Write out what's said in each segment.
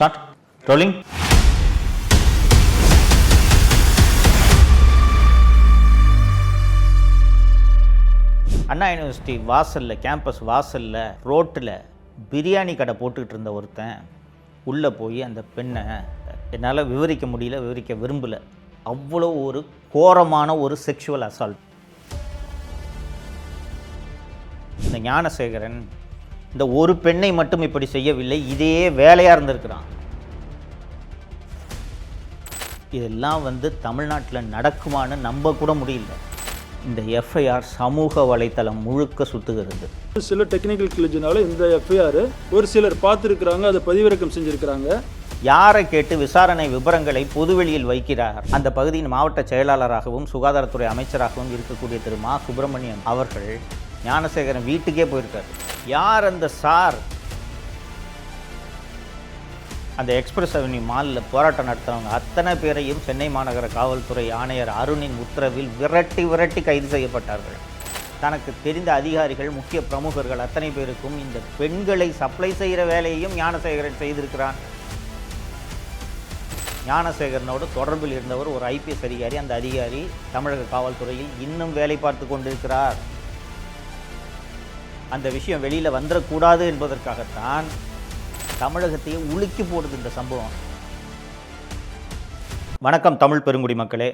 Start. Rolling. அண்ணா university வாசலில், campus வாசலில், ரோட்டில் பிரியாணி கடை போட்டுக்கிட்டு இருந்த ஒருத்தன் உள்ளே போய் அந்த பெண்ணை என்னால் விவரிக்க முடியல, விவரிக்க விரும்பலை. அவ்வளோ ஒரு கோரமான ஒரு செக்ஷுவல் அசால்ட். இந்த ஞானசேகரன் இந்த ஒரு பெண்ணை மட்டும் இப்படி செய்யவில்லை, இதே வேலையாக இருந்திருக்கிறான். இதெல்லாம் தமிழ்நாட்டில் நடக்குமான்னு நம்ப கூட முடியல. இந்த எஃப்ஐஆர் சமூக வலைத்தளம் முழுக்க சுத்துகிறது. சில டெக்னிக்கல் கிளிஜினால இந்த எஃப்ஐஆர் ஒரு சிலர் பார்த்துருக்குறாங்க, அதை பதிவிறக்கம் செஞ்சுருக்கிறாங்க. யாரை கேட்டு விசாரணை விவரங்களை பொதுவெளியில் வைக்கிறார்? அந்த பகுதியின் மாவட்ட செயலாளராகவும் சுகாதாரத்துறை அமைச்சராகவும் இருக்கக்கூடிய திரு மா சுப்பிரமணியன் அவர்கள் ஞானசேகரன் வீட்டுக்கே போயிருக்காரு. யார் அந்த சார்? அந்த எக்ஸ்பிரஸ் அவென்யூ மாலில் போராட்டம் நடத்துறவங்க அத்தனை பேரையும் சென்னை மாநகர காவல்துறை ஆணையர் அருணின் உத்தரவில் விரட்டி கைது செய்யப்பட்டார்கள். தனக்கு தெரிந்த அதிகாரிகள், முக்கிய பிரமுகர்கள் அத்தனை பேருக்கும் இந்த பெண்களை சப்ளை செய்கிற வேலையையும் ஞானசேகரன் செய்திருக்கிறான். ஞானசேகரனோடு தொடர்பில் இருந்தவர் ஒரு ஐபிஎஸ் அதிகாரி. அந்த அதிகாரி தமிழக காவல்துறையில் இன்னும் வேலை பார்த்து கொண்டிருக்கிறார். அந்த விஷயம் வெளியில் வந்துடக்கூடாது என்பதற்காகத்தான் தமிழகத்தையே உலுக்கி போடுது இந்த சம்பவம். வணக்கம் தமிழ் பெருங்குடி மக்களே.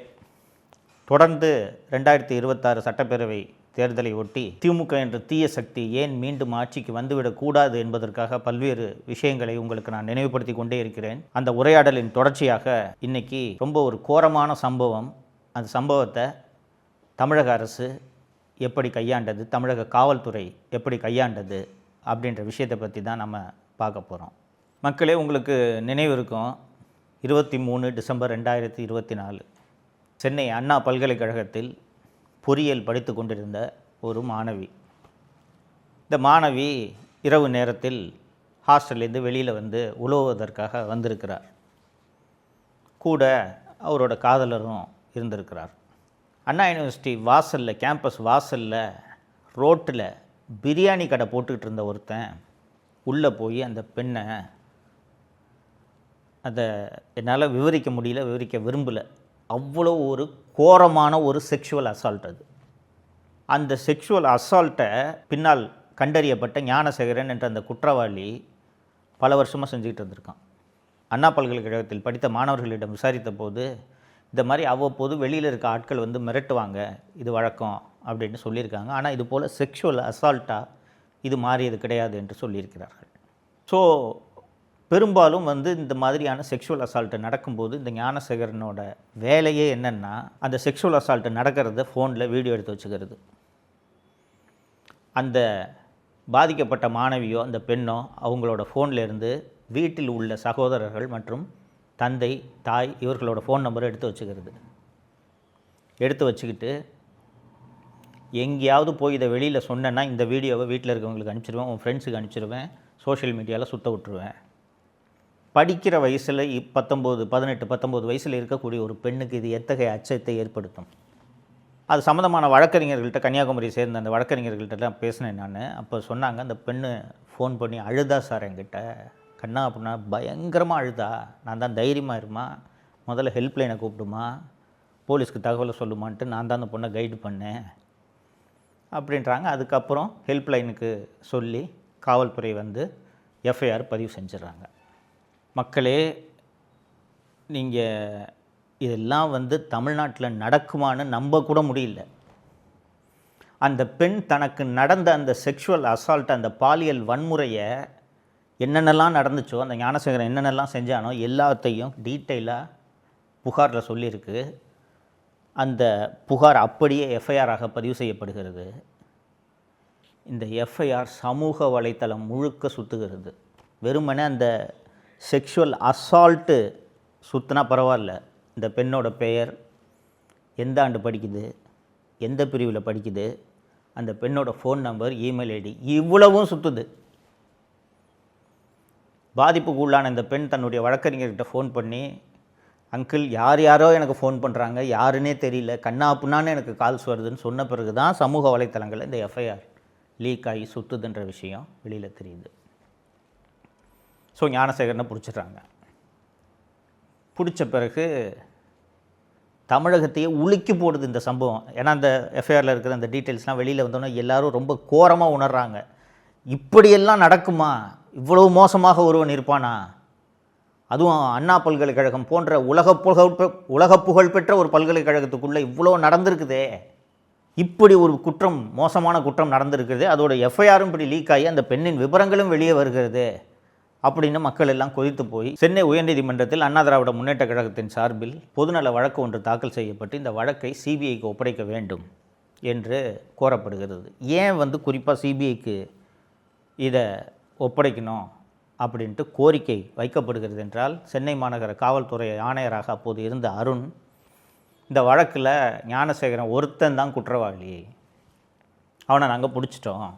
தொடர்ந்து 2026 சட்டப்பேரவை தேர்தலை ஒட்டி திமுக என்ற தீய சக்தி ஏன் மீண்டும் ஆட்சிக்கு வந்துவிடக்கூடாது என்பதற்காக பல்வேறு விஷயங்களை உங்களுக்கு நான் நினைவுபடுத்தி கொண்டே இருக்கிறேன். அந்த உரையாடலின் தொடர்ச்சியாக இன்னைக்கு ரொம்ப ஒரு கோரமான சம்பவம். அந்த சம்பவத்தை தமிழக அரசு எப்படி கையாண்டது, தமிழக காவல்துறை எப்படி கையாண்டது அப்படின்ற விஷயத்தை பற்றி தான் நம்ம பார்க்க போகிறோம். மக்களே, உங்களுக்கு நினைவு இருக்கும், 23 டிசம்பர் 2024 சென்னை அண்ணா பல்கலைக்கழகத்தில் பொறியியல் படித்து கொண்டிருந்த ஒரு மாணவி. இந்த மாணவி இரவு நேரத்தில் ஹாஸ்டல்லேருந்து வெளியில் உலவுவதற்காக வந்திருக்கிறார். கூட அவரோட காதலரும் இருந்திருக்கிறார். அண்ணா யூனிவர்சிட்டி வாசலில், கேம்பஸ் வாசலில், ரோட்டில் பிரியாணி கடை போட்டுக்கிட்டு இருந்த ஒருத்தன் உள்ளே போய் அந்த பெண்ணை அதை என்னால் விவரிக்க முடியல, விவரிக்க விரும்பலை. அவ்வளோ ஒரு கோரமான ஒரு செக்ஷுவல் அசால்ட் அது. அந்த செக்ஷுவல் அசால்ட்டை பின்னால் கண்டறியப்பட்ட ஞானசேகரன் என்ற அந்த குற்றவாளி பல வருஷமாக செஞ்சுக்கிட்டு இருந்திருக்கான். அண்ணா பல்கலைக்கழகத்தில் படித்த மாணவர்களிடம் விசாரித்த போது இந்த மாதிரி அவ்வப்போது வெளியில் இருக்க ஆட்கள் மிரட்டுவாங்க, இது வழக்கம் அப்படின்னு சொல்லியிருக்காங்க. ஆனால் இது போல் செக்ஷுவல் அசால்ட்டாக இது மாறியது கிடையாது என்று சொல்லியிருக்கிறார்கள். ஸோ பெரும்பாலும் இந்த மாதிரியான செக்ஷுவல் அசால்ட்டு நடக்கும்போது இந்த ஞானசேகரனோட வேலையே என்னென்னா, அந்த செக்ஷுவல் அசால்ட்டு நடக்கிறத ஃபோனில் வீடியோ எடுத்து வச்சுக்கிறது. அந்த பாதிக்கப்பட்ட மாணவியோ அந்த பெண்ணோ அவங்களோட ஃபோன்லேருந்து வீட்டில் உள்ள சகோதரர்கள் மற்றும் தந்தை, தாய் இவர்களோட ஃபோன் நம்பரை எடுத்து வச்சுக்கிறது. எடுத்து வச்சுக்கிட்டு எங்கேயாவது போய் இதை வெளியில் சொன்னேன்னா இந்த வீடியோவை வீட்டில் இருக்கவங்களுக்கு அனுப்பிச்சிடுவேன், உன் ஃப்ரெண்ட்ஸுக்கு அனுப்பிச்சிடுவேன், சோஷியல் மீடியாவில் சுற்ற விட்டுருவேன். படிக்கிற வயசில் 18-19 வயசில் இருக்கக்கூடிய ஒரு பெண்ணுக்கு இது எத்தகைய அச்சத்தை ஏற்படுத்தும்? அது சம்மந்தமான வழக்கறிஞர்கள்ட்ட, கன்னியாகுமரியை சேர்ந்த அந்த வழக்கறிஞர்கள்ட்டலாம் பேசினேன் நான். அப்போ சொன்னாங்க, அந்த பெண்ணு ஃபோன் பண்ணி அழுதா சார், என்கிட்ட கண்ணா அப்படின்னா பயங்கரமாக அழுதா. நான் தான் தைரியமாக இருமா, முதல்ல ஹெல்ப்லைனை கூப்பிடுமா, போலீஸ்க்கு தகவலை சொல்லுமான்ட்டு நான் தான் அந்த பொண்ணை கைடு பண்ணேன் அப்படின்றாங்க. அதுக்கப்புறம் ஹெல்ப்லைனுக்கு சொல்லி காவல்துறை எஃப்ஐஆர் பதிவு செஞ்சிடறாங்க. மக்களே, நீங்கள் இதெல்லாம் தமிழ்நாட்டில் நடக்குமான்னு நம்ப கூட முடியல. அந்த பெண் தனக்கு நடந்த அந்த செக்ஷுவல் அசால்ட், அந்த பாலியல் வன்முறையை என்னென்னலாம் நடந்துச்சோ, அந்த ஞானசேகரன் என்னென்னலாம் செஞ்சானோ எல்லாத்தையும் டீட்டெயிலாக புகாரில் சொல்லியிருக்கு. அந்த புகார் அப்படியே எஃப்ஐஆராக பதிவு செய்யப்படுகிறது. இந்த எஃப்ஐஆர் சமூக வலைத்தளம் முழுக்க சுற்றுகிறது. வெறுமனே அந்த செக்ஷுவல் அசால்ட்டு சுற்றினா பரவாயில்ல, இந்த பெண்ணோட பெயர், எந்த ஆண்டு படிக்குது, எந்த பிரிவில் படிக்குது, அந்த பெண்ணோட ஃபோன் நம்பர், இமெயில் ஐடி, இவ்வளவும் சுற்றுது. பாதிப்புக்கு உள்ளான இந்த பெண் தன்னுடைய வழக்கறிஞர்கிட்ட ஃபோன் பண்ணி, அங்கிள் யார் யாரோ எனக்கு ஃபோன் பண்ணுறாங்க, யாருன்னே தெரியல, கண்ணா அப்படின்னான்னு எனக்கு கால்ஸ் வருதுன்னு சொன்ன பிறகு தான் சமூக வலைத்தளங்களில் இந்த எஃப்ஐஆர் லீக் ஆகி சுற்றுதுன்ற விஷயம் வெளியில் தெரியுது. ஸோ ஞானசேகரனை பிடிச்சிடுறாங்க. பிடிச்ச பிறகு தமிழகத்தையே உலுக்கி போடுது இந்த சம்பவம். ஏன்னா அந்த எஃப்ஐஆரில் இருக்கிற அந்த டீட்டெயில்ஸ்லாம் வெளியில் வந்தோன்னே எல்லாரும் ரொம்ப கோரமாக உணர்றாங்க. இப்படியெல்லாம் நடக்குமா? இவ்வளவு மோசமாக ஒருவன் இருப்பானா? அதுவும் அண்ணா பல்கலைக்கழகம் போன்ற உலக புகழ் பெற்ற ஒரு பல்கலைக்கழகத்துக்குள்ளே இவ்வளோ நடந்திருக்குதே. இப்படி ஒரு குற்றம், மோசமான குற்றம் நடந்திருக்கிறது. அதோட எஃப்ஐஆரும் இப்படி லீக் ஆகி அந்த பெண்ணின் விவரங்களும் வெளியே வருகிறது அப்படின்னு மக்கள் எல்லாம் கொதித்து போய் சென்னை உயர்நீதிமன்றத்தில் அண்ணா திராவிட முன்னேற்ற கழகத்தின் சார்பில் பொதுநல வழக்கு ஒன்று தாக்கல் செய்யப்பட்டு இந்த வழக்கை சிபிஐக்கு ஒப்படைக்க வேண்டும் என்று கோரப்படுகிறது. ஏன் குறிப்பாக சிபிஐக்கு இதை ஒப்படைக்கணும் அப்படின்ட்டு கோரிக்கை வைக்கப்படுகிறது என்றால், சென்னை மாநகர காவல்துறை ஆணையராக அப்போது இருந்த அருண், இந்த வழக்கில் ஞானசேகரன் ஒருத்தன் தான் குற்றவாளி, அவனை நாங்கள் பிடிச்சிட்டோம்,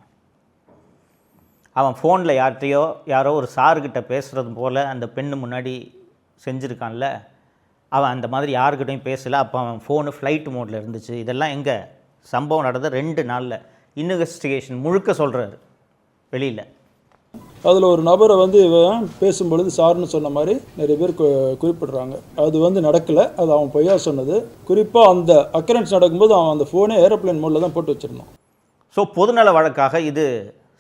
அவன் ஃபோனில் யாரோ ஒரு சார்கிட்ட பேசுகிறது போல் அந்த பெண்ணு முன்னாடி செஞ்சுருக்கான்ல, அவன் அந்த மாதிரி யாருக்கிட்டையும் பேசலை, அப்போ அவன் ஃபோனு ஃப்ளைட் மோடில் இருந்துச்சு. இதெல்லாம் எங்கே சம்பவம் நடந்த 2 நாளில் இன்வெஸ்டிகேஷன் முழுக்க சொல்கிறாரு வெளியில். அதில் ஒரு நபரை இவன் பேசும்பொழுது சார்னு சொன்ன மாதிரி நிறைய பேர் குறிப்பிட்றாங்க. அது நடக்கலை, அது அவன் பொய்யா சொன்னது. குறிப்பாக அந்த அக்கரன்ஸ் நடக்கும்போது அவன் அந்த ஃபோனே ஏரோப்ளேன் மோடில் தான் போட்டு வச்சுருந்தான். ஸோ பொதுநல வழக்காக இது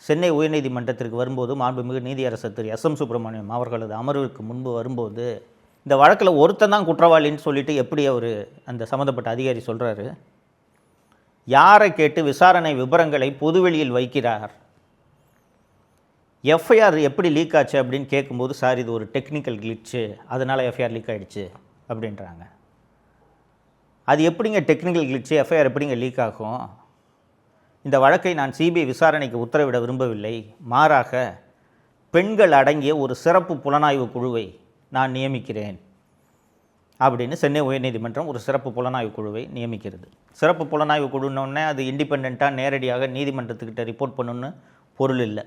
சென்னை உயர்நீதிமன்றத்திற்கு வரும்போது மாண்புமிகு நீதியரசர் திரு SM சுப்பிரமணியம் அவர்களது அமர்வுக்கு முன்பு வரும்போது இந்த வழக்கில் ஒருத்தன் தான் குற்றவாளின்னு சொல்லிட்டு எப்படி அவர் அந்த சம்மந்தப்பட்ட அதிகாரி சொல்கிறாரு? யாரை கேட்டு விசாரணை விவரங்களை பொதுவெளியில் வைக்கிறார்? எஃப்ஐஆர் எப்படி லீக் ஆச்சு அப்படின்னு கேட்கும்போது, சார் இது ஒரு டெக்னிக்கல் கிளிச்சு, அதனால் எஃப்ஐஆர் லீக் ஆகிடுச்சு அப்படின்றாங்க. அது எப்படிங்க டெக்னிக்கல் கிளிச்சு, எஃப்ஐஆர் எப்படிங்க லீக் ஆகும்? இந்த வழக்கை நான் சிபிஐ விசாரணைக்கு உத்தரவிட விரும்பவில்லை, மாறாக பெண்கள் அடங்கிய ஒரு சிறப்பு புலனாய்வு குழுவை நான் நியமிக்கிறேன் அப்படின்னு சென்னை உயர்நீதிமன்றம் ஒரு சிறப்பு புலனாய்வு குழுவை நியமிக்கிறது. சிறப்பு புலனாய்வு குழுன்னொன்னே அது இண்டிபெண்ட்டாக நேரடியாக நீதிமன்றத்துக்கிட்ட ரிப்போர்ட் பண்ணணுன்னு பொருள் இல்லை.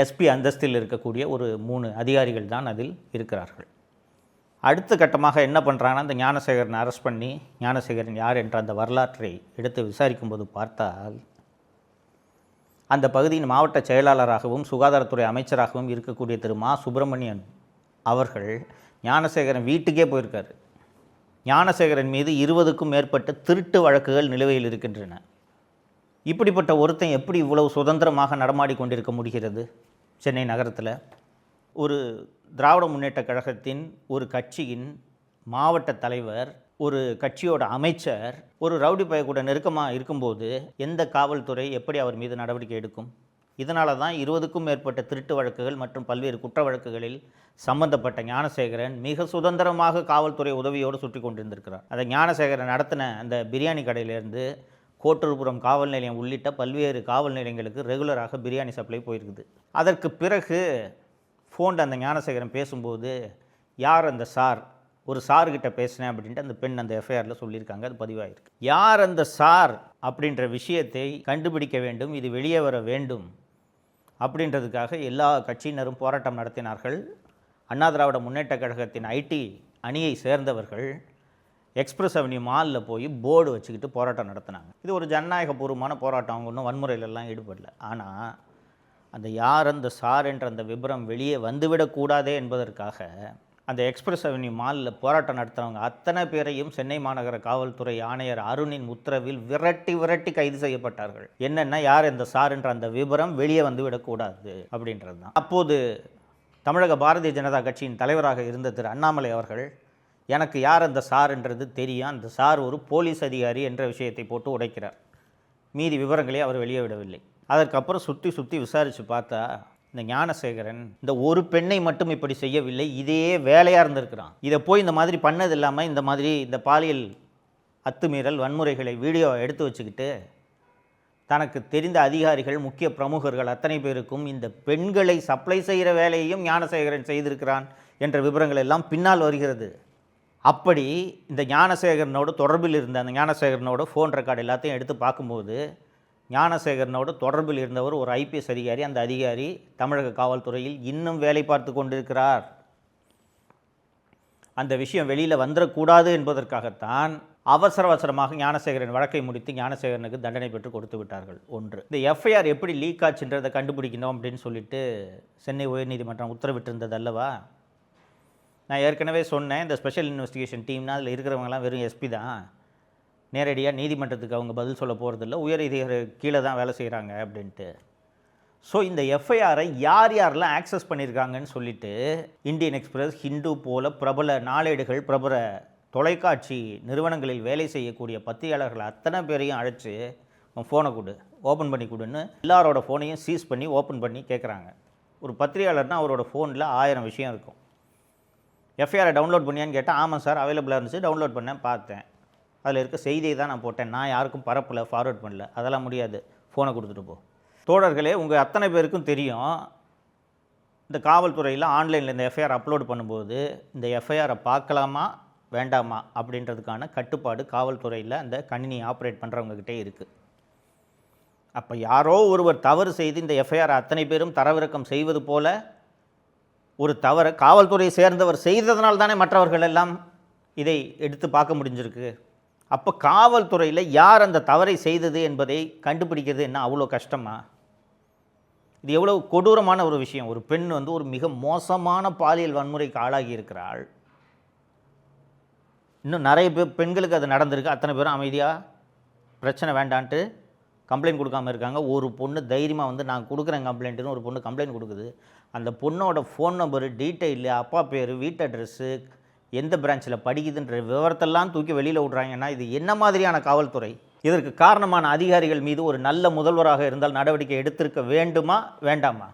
எஸ்பி அந்தஸ்தில் இருக்கக்கூடிய ஒரு 3 அதிகாரிகள் தான் அதில் இருக்கிறார்கள். அடுத்த கட்டமாக என்ன பண்ணுறாங்கன்னா, அந்த ஞானசேகரனை அரெஸ்ட் பண்ணி ஞானசேகரன் யார் என்ற அந்த வரலாற்றை எடுத்து விசாரிக்கும்போது பார்த்தால், அந்த பகுதியின் மாவட்ட செயலாளராகவும் சுகாதாரத்துறை அமைச்சராகவும் இருக்கக்கூடிய திரு மா சுப்பிரமணியன் அவர்கள் ஞானசேகரன் வீட்டுக்கே போயிருக்காரு. ஞானசேகரன் மீது 20க்கும் மேற்பட்ட திருட்டு வழக்குகள் நிலுவையில் இருக்கின்றன. இப்படிப்பட்ட ஒருத்தன் எப்படி இவ்வளவு சுதந்திரமாக நடமாடி கொண்டிருக்க முடிகிறது சென்னை நகரத்தில்? ஒரு திராவிட முன்னேற்ற கழகத்தின் ஒரு கட்சியின் மாவட்ட தலைவர், ஒரு கட்சியோட அமைச்சர் ஒரு ரவுடி பைய கூட நெருக்கமாக இருக்கும்போது எந்த காவல்துறை எப்படி அவர் மீது நடவடிக்கை எடுக்கும்? இதனால தான் 20க்கும் மேற்பட்ட திருட்டு வழக்குகள் மற்றும் பல்வேறு குற்ற வழக்குகளில் சம்பந்தப்பட்ட ஞானசேகரன் மிக சுதந்திரமாக காவல்துறை உதவியோடு சுற்றி கொண்டிருந்திருக்கிறார். அதை ஞானசேகரன் நடத்தின அந்த பிரியாணி கடையிலேருந்து கோட்டூர்புரம் காவல் நிலையம் உள்ளிட்ட பல்வேறு காவல் நிலையங்களுக்கு ரெகுலராக பிரியாணி சப்ளை போயிருக்குது. அதற்கு பிறகு ஃபோனில் அந்த ஞானசேகரன் பேசும்போது, யார் அந்த சார், ஒரு சார்கிட்ட பேசினேன் அப்படின்ட்டு அந்த பெண் அந்த எஃப்ஐஆரில் சொல்லியிருக்காங்க, அது பதிவாயிருக்கு. யார் அந்த சார் அப்படின்ற விஷயத்தை கண்டுபிடிக்க வேண்டும், இது வெளியே வர வேண்டும் அப்படின்றதுக்காக எல்லா கட்சியினரும் போராட்டம் நடத்தினார்கள். அண்ணா திராவிட முன்னேற்ற கழகத்தின் ஐடி அணியை சேர்ந்தவர்கள் எக்ஸ்பிரஸ் அவென்யூ மாலில் போய் போர்டு வச்சுக்கிட்டு போராட்டம் நடத்தினாங்க. இது ஒரு ஜனநாயகபூர்வமான போராட்டம், அவங்க ஒன்றும் வன்முறையிலெல்லாம் ஈடுபடல. ஆனால் அந்த யார் அந்த சார் என்ற அந்த விபரம் வெளியே வந்துவிடக்கூடாதே என்பதற்காக அந்த எக்ஸ்பிரஸ் அவென்யூ மாலில் போராட்டம் நடத்துகிறவங்க அத்தனை பேரையும் சென்னை மாநகர காவல்துறை ஆணையர் அருணின் உத்தரவில் விரட்டி கைது செய்யப்பட்டார்கள். என்னென்னா, யார் இந்த சார் என்ற அந்த விபரம் வெளியே வந்துவிடக்கூடாது அப்படின்றது தான். அப்போது தமிழக பாரதிய ஜனதா கட்சியின் தலைவராக இருந்த திரு அண்ணாமலை அவர்கள், எனக்கு யார் அந்த சார் என்றது தெரியும், அந்த சார் ஒரு போலீஸ் அதிகாரி என்ற விஷயத்தை போட்டு உடைக்கிறார். மீதி விவரங்களே அவர் வெளியே விடவில்லை. அதற்கப்புறம் சுற்றி விசாரித்து பார்த்தா, இந்த ஞானசேகரன் இந்த ஒரு பெண்ணை மட்டும் இப்படி செய்யவில்லை, இதே வேலையாக இருந்திருக்கிறான். இதை போய் இந்த மாதிரி பண்ணது இல்லாமல் இந்த பாலியல் அத்துமீறல் வன்முறைகளை வீடியோ எடுத்து வச்சுக்கிட்டு தனக்கு தெரிந்த அதிகாரிகள், முக்கிய பிரமுகர்கள் அத்தனை பேருக்கும் இந்த பெண்களை சப்ளை செய்கிற வேலையையும் ஞானசேகரன் செய்திருக்கிறான் என்ற விவரங்கள் எல்லாம் பின்னால் வருகிறது. அப்படி இந்த ஞானசேகரனோடு தொடர்பில் இருந்த அந்த ஞானசேகரனோட ஃபோன் ரெக்கார்டு எல்லாத்தையும் எடுத்து பார்க்கும்போது, ஞானசேகரனோடு தொடர்பில் இருந்தவர் ஒரு ஐபிஎஸ் அதிகாரி. அந்த அதிகாரி தமிழக காவல்துறையில் இன்னும் வேலை பார்த்து கொண்டிருக்கிறார். அந்த விஷயம் வெளியில் வந்துடக்கூடாது என்பதற்காகத்தான் அவசரமாக ஞானசேகரன் வழக்கை முடித்து ஞானசேகரனுக்கு தண்டனை பெற்று கொடுத்து விட்டார்கள். ஒன்று, இந்த எஃப்ஐஆர் எப்படி லீக் ஆச்சுன்றதை கண்டுபிடிக்கணும் அப்படின்னு சொல்லிட்டு சென்னை உயர்நீதிமன்றம் உத்தரவிட்டிருந்தது அல்லவா? நான் ஏற்கனவே சொன்னேன், இந்த ஸ்பெஷல் இன்வெஸ்டிகேஷன் டீம்னா அதில் இருக்கிறவங்கலாம் வெறும் எஸ்பி தான், நேரடியாக நீதிமன்றத்துக்கு அவங்க பதில் சொல்ல போகிறதில்ல, உயர் அதிகாரி கீழே தான் வேலை செய்கிறாங்க அப்படின்ட்டு. ஸோ இந்த எஃப்ஐஆரை யார் யாரெல்லாம் ஆக்சஸ் பண்ணியிருக்காங்கன்னு சொல்லிட்டு இந்தியன் எக்ஸ்பிரஸ், ஹிந்து போல பிரபல நாளேடுகள், பிரபல தொலைக்காட்சி நிறுவனங்களில் வேலை செய்யக்கூடிய பத்திரிகையாளர்கள் அத்தனை பேரையும் அழைச்சி ஃபோனை கொடு, ஓப்பன் பண்ணி கொடுன்னு எல்லாரோட ஃபோனையும் சீஸ் பண்ணி ஓப்பன் பண்ணி கேட்குறாங்க. ஒரு பத்திரிகையாளர்னால் அவரோட ஃபோனில் 1000 விஷயம் இருக்கும். எஃப்ஐஆரை டவுன்லோட் பண்ணியான்னு கேட்டால், ஆமாம் சார் அவைலபிளாக இருந்துச்சு, டவுன்லோட் பண்ணேன், பார்த்தேன், அதில் இருக்க செய்தியை தான் நான் போட்டேன், நான் யாருக்கும் பரப்பலை, ஃபார்வர்ட் பண்ணல, அதெல்லாம் முடியாது, ஃபோனை கொடுத்துட்டு போ. தோழர்களே, உங்கள் அத்தனை பேருக்கும் தெரியும், இந்த காவல்துறையில் ஆன்லைனில் இந்த எஃப்ஐஆர் அப்லோட் பண்ணும்போது இந்த எஃப்ஐஆரை பார்க்கலாமா வேண்டாமா அப்படின்றதுக்கான கட்டுப்பாடு காவல்துறையில் அந்த கணினி ஆப்ரேட் பண்ணுறவங்ககிட்டே இருக்குது. அப்போ யாரோ ஒருவர் தவறு செய்து இந்த எஃப்ஐஆர் அத்தனை பேரும் தரவிறக்கம் செய்வது போல ஒரு தவறை காவல்துறையை சேர்ந்தவர் செய்ததனால் தானே மற்றவர்கள் எல்லாம் இதை எடுத்து பார்க்க முடிஞ்சிருக்கு. அப்போ காவல்துறையில் யார் அந்த தவறை செய்தது என்பதை கண்டுபிடிக்கிறது என்ன அவ்வளோ கஷ்டமா? இது எவ்வளோ கொடூரமான ஒரு விஷயம். ஒரு பெண் வந்து ஒரு மிக மோசமான பாலியல் வன்முறைக்கு ஆளாகி இருக்கிறாள். இன்னும் நிறைய பெண்களுக்கு அது நடந்திருக்கு. அத்தனை பேரும் அமைதியாக பிரச்சனை வேண்டான்ட்டு கம்ப்ளைண்ட் கொடுக்காமல் இருக்காங்க. ஒரு பொண்ணு தைரியமாக வந்து நான் கொடுக்குறேன் கம்ப்ளைண்ட்டுன்னு ஒரு பொண்ணு கம்ப்ளைண்ட் கொடுக்குது. அந்த பொண்ணோட ஃபோன் நம்பரு, டீட்டெயிலு, அப்பா பேர், வீட்டு அட்ரெஸ்ஸு, எந்த பிரான்ச்சில் படிக்குதுன்ற விவரத்தெல்லாம் தூக்கி வெளியில் விட்றாங்கன்னா இது என்ன மாதிரியான காவல்துறை? இதற்கு காரணமான அதிகாரிகள் மீது ஒரு நல்ல முதல்வராக இருந்தால் நடவடிக்கை எடுத்திருக்க வேண்டுமா வேண்டாமா?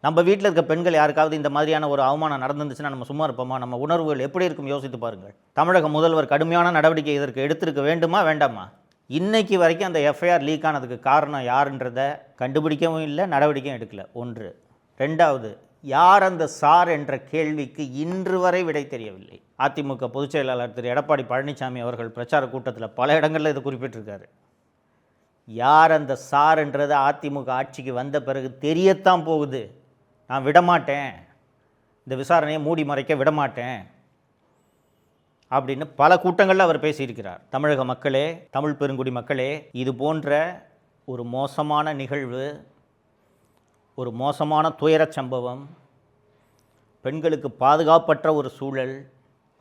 நம்ம வீட்டில் இருக்க பெண்கள் யாருக்காவது இந்த மாதிரியான ஒரு அவமானம் நடந்துருந்துச்சுன்னா நம்ம சும்மா இருப்போமா? நம்ம உணர்வுகள் எப்படி இருக்கும் யோசித்து பாருங்கள். தமிழக முதல்வர் கடுமையான நடவடிக்கை இதற்கு எடுத்திருக்க வேண்டுமா வேண்டாமா? இன்னைக்கு வரைக்கும் அந்த எஃப்ஐஆர் லீக் ஆனதுக்கு காரணம் யாருன்றதை கண்டுபிடிக்கவும் இல்லை, நடவடிக்கையும் எடுக்கல. ஒன்று. ரெண்டாவது, யார் அந்த சார் என்ற கேள்விக்கு இன்று வரை விடை தெரியவில்லை. அதிமுக பொதுச் செயலாளர் திரு எடப்பாடி பழனிசாமி அவர்கள் பிரச்சார கூட்டத்தில் பல இடங்களில் இது குறிப்பிட்டிருக்காரு. யார் அந்த சார் என்றது அதிமுக ஆட்சிக்கு வந்த பிறகு தெரியத்தான் போகுது. நான் விடமாட்டேன், இந்த விசாரணையை மூடி மறைக்க விடமாட்டேன் அப்படின்னு பல கூட்டங்களில் அவர் பேசியிருக்கிறார். தமிழக மக்களே, தமிழ் பெருங்குடி மக்களே, இது போன்ற ஒரு மோசமான நிகழ்வு, ஒரு மோசமான துயரச் சம்பவம், பெண்களுக்கு பாதுகாப்பற்ற ஒரு சூழல்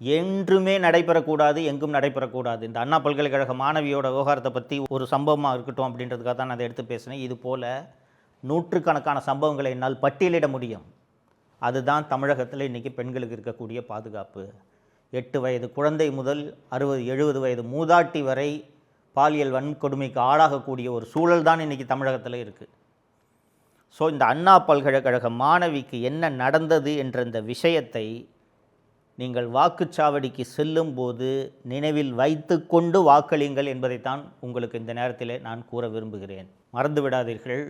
என்றுமே நடைபெறக்கூடாது, எங்கும் நடைபெறக்கூடாது. இந்த அண்ணா பல்கலைக்கழக மாணவியோட விவகாரத்தை பற்றி ஒரு சம்பவமாக இருக்கட்டும் அப்படின்றதுக்காக தான் நான் அதை எடுத்து பேசினேன். இது போல் நூற்றுக்கணக்கான சம்பவங்களை என்னால் பட்டியலிட முடியும். அதுதான் தமிழகத்தில் இன்றைக்கி பெண்களுக்கு இருக்கக்கூடிய பாதுகாப்பு. 8 வயது குழந்தை முதல் 60-70 வயது மூதாட்டி வரை பாலியல் வன்கொடுமைக்கு ஆளாகக்கூடிய ஒரு சூழல் தான் இன்றைக்கி தமிழகத்தில் இருக்குது. ஸோ இந்த அண்ணா பல்கலைக்கழக மாணவிக்கு என்ன நடந்தது என்ற இந்த விஷயத்தை நீங்கள் வாக்குச்சாவடிக்கு செல்லும்போது நினைவில் வைத்து கொண்டு வாக்களியுங்கள் என்பதைத்தான் உங்களுக்கு இந்த நேரத்தில் நான் கூற விரும்புகிறேன். மறந்து விடாதீர்கள்,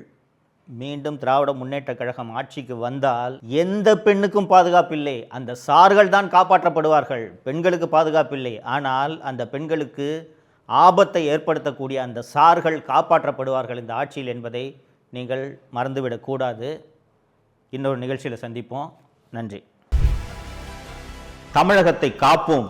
மீண்டும் திராவிட முன்னேற்றக் கழகம் ஆட்சிக்கு வந்தால் எந்த பெண்ணுக்கும் பாதுகாப்பில்லை. அந்த சார்கள் தான் காப்பாற்றப்படுவார்கள். பெண்களுக்கு பாதுகாப்பில்லை. ஆனால் அந்த பெண்களுக்கு ஆபத்தை ஏற்படுத்தக்கூடிய அந்த சார்கள் காப்பாற்றப்படுவார்கள் இந்த ஆட்சியில் என்பதை நீங்கள் மறந்துவிடக்கூடாது. இன்னொரு நிகழ்ச்சியில் சந்திப்போம். நன்றி. தமிழகத்தை காப்போம்.